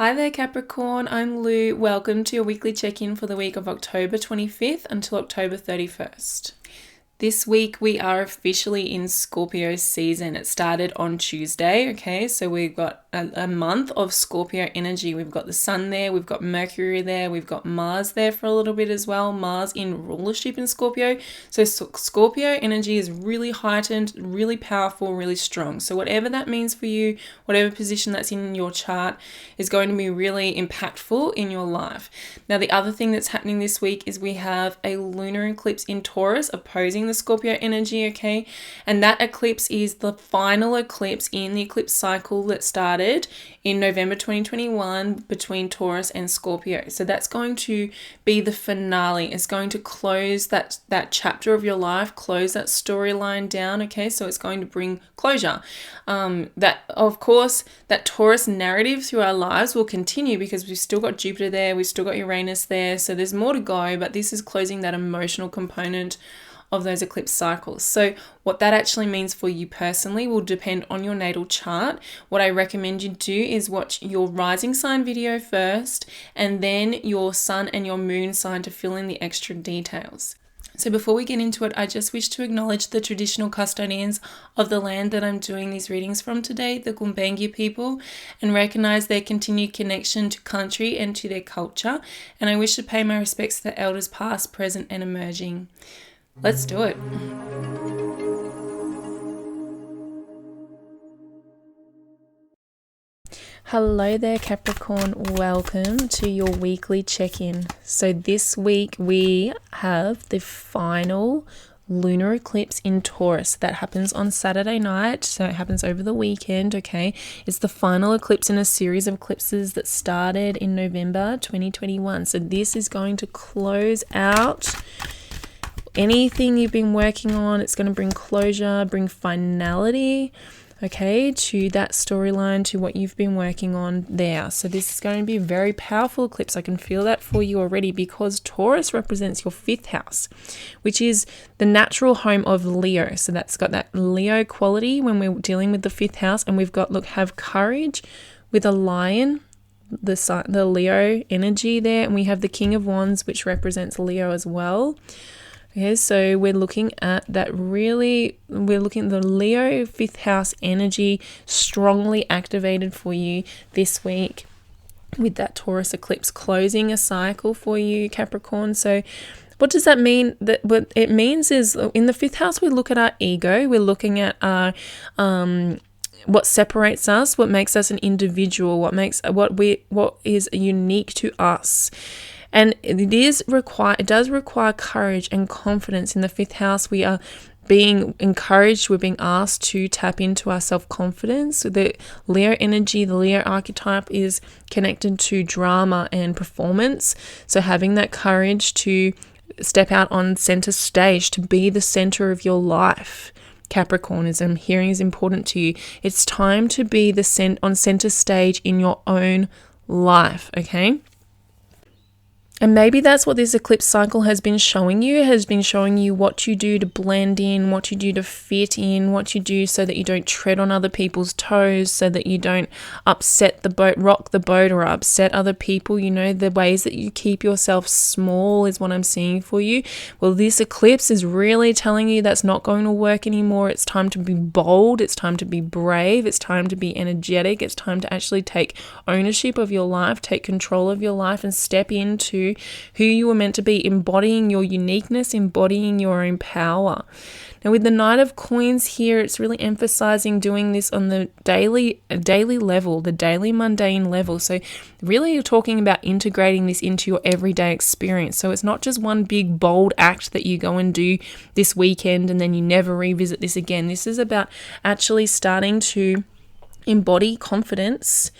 Hi there Capricorn, I'm Lou. Welcome to your weekly check-in for the week of October 25th until October 31st. This week we are officially in Scorpio season. It started on Tuesday, okay? So we've got a month of Scorpio energy. We've got the sun there, we've got Mercury there, we've got Mars there for a little bit as well. Mars in rulership in Scorpio. So Scorpio energy is really heightened, really powerful, really strong. So whatever that means for you, whatever position that's in your chart is going to be really impactful in your life. Now the other thing that's happening this week is we have a lunar eclipse in Taurus opposing the Scorpio energy, okay? And that eclipse is the final eclipse in the eclipse cycle that started in November 2021 between Taurus and Scorpio. So that's going to be the finale. It's going to close that chapter of your life, close that storyline down, okay? So it's going to bring closure. That, of course, that Taurus narrative through our lives will continue because we've still got Jupiter there, we've still got Uranus there, so there's more to go, but this is closing that emotional component of those eclipse cycles. So what that actually means for you personally will depend on your natal chart. What I recommend you do is watch your rising sign video first and then your sun and your moon sign to fill in the extra details. So before we get into it, I just wish to acknowledge the traditional custodians of the land that I'm doing these readings from today, the Gumbaynggirr people, and recognize their continued connection to country and to their culture. And I wish to pay my respects to the elders past, present, and emerging. Let's do it. Hello there Capricorn, welcome to your weekly check-in. So this week we have the final lunar eclipse in Taurus that happens on Saturday night, so it happens over the weekend, okay? It's the final eclipse in a series of eclipses that started in November 2021. So this is going to close out anything you've been working on. It's going to bring closure, bring finality, okay, to that storyline, to what you've been working on there. So this is going to be a very powerful eclipse. I can feel that for you already because Taurus represents your 5th house, which is the natural home of Leo. So that's got that Leo quality when we're dealing with the 5th house. And we've got, look, have courage with a lion, the Leo energy there. And we have the King of Wands, which represents Leo as well. Okay, so we're looking at that we're looking at the Leo 5th house energy strongly activated for you this week with that Taurus eclipse closing a cycle for you, Capricorn. So what does that mean? That what it means is in the 5th house, we look at our ego, we're looking at our what separates us, what makes us an individual, what is unique to us. And it does require courage and confidence. In the 5th house, we are being encouraged, we're being asked to tap into our self-confidence. So the Leo energy, the Leo archetype is connected to drama and performance. So having that courage to step out on center stage, to be the center of your life, Capricorn, as I'm hearing, is important to you. It's time to be on center stage in your own life, okay? And maybe that's what this eclipse cycle has been showing you what you do to blend in, what you do to fit in, what you do so that you don't tread on other people's toes, so that you don't upset the boat, rock the boat, or upset other people. You know, the ways that you keep yourself small is what I'm seeing for you. Well, this eclipse is really telling you that's not going to work anymore. It's time to be bold. It's time to be brave. It's time to be energetic. It's time to actually take ownership of your life, take control of your life, and step into who you were meant to be, embodying your uniqueness, embodying your own power. Now with the Knight of Coins here, it's really emphasizing doing this on the daily level, the daily mundane level. So really you're talking about integrating this into your everyday experience. So it's not just one big bold act that you go and do this weekend and then you never revisit this again. This is about actually starting to embody confidence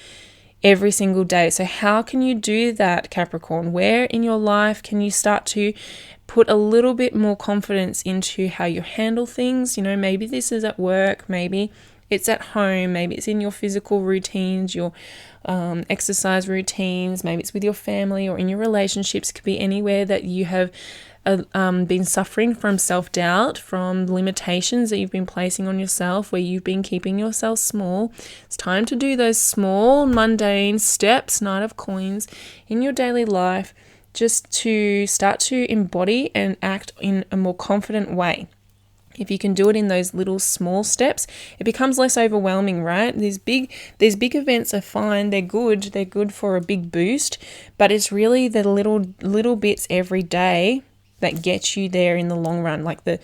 every single day. So how can you do that, Capricorn? Where in your life can you start to put a little bit more confidence into how you handle things? You know, maybe this is at work, maybe it's at home, maybe it's in your physical routines, your exercise routines, maybe it's with your family or in your relationships. It could be anywhere that you have been suffering from self-doubt, from limitations that you've been placing on yourself, where you've been keeping yourself small, it's time to do those small, mundane steps, Knight of Coins, in your daily life, just to start to embody and act in a more confident way. If you can do it in those little small steps, it becomes less overwhelming, right? These big events are fine. They're good for a big boost, but it's really the little bits every day that get you there in the long run, like the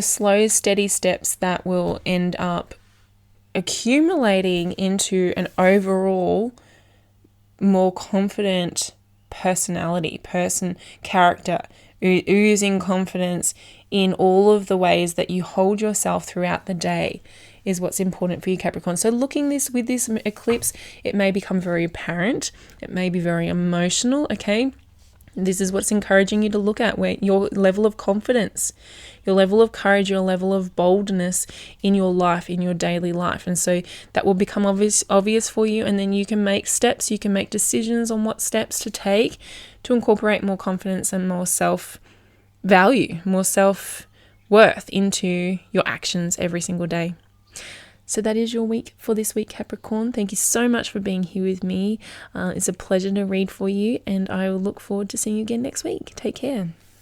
slow, steady steps that will end up accumulating into an overall more confident character, oozing confidence in all of the ways that you hold yourself throughout the day is what's important for you, Capricorn. So looking with this eclipse, it may become very apparent. It may be very emotional, okay? This is what's encouraging you to look at, where your level of confidence, your level of courage, your level of boldness in your life, in your daily life. And so that will become obvious for you, and then you can make steps, you can make decisions on what steps to take to incorporate more confidence and more self-value, more self-worth into your actions every single day. So that is your week for this week, Capricorn. Thank you so much for being here with me. It's a pleasure to read for you, and I will look forward to seeing you again next week. Take care.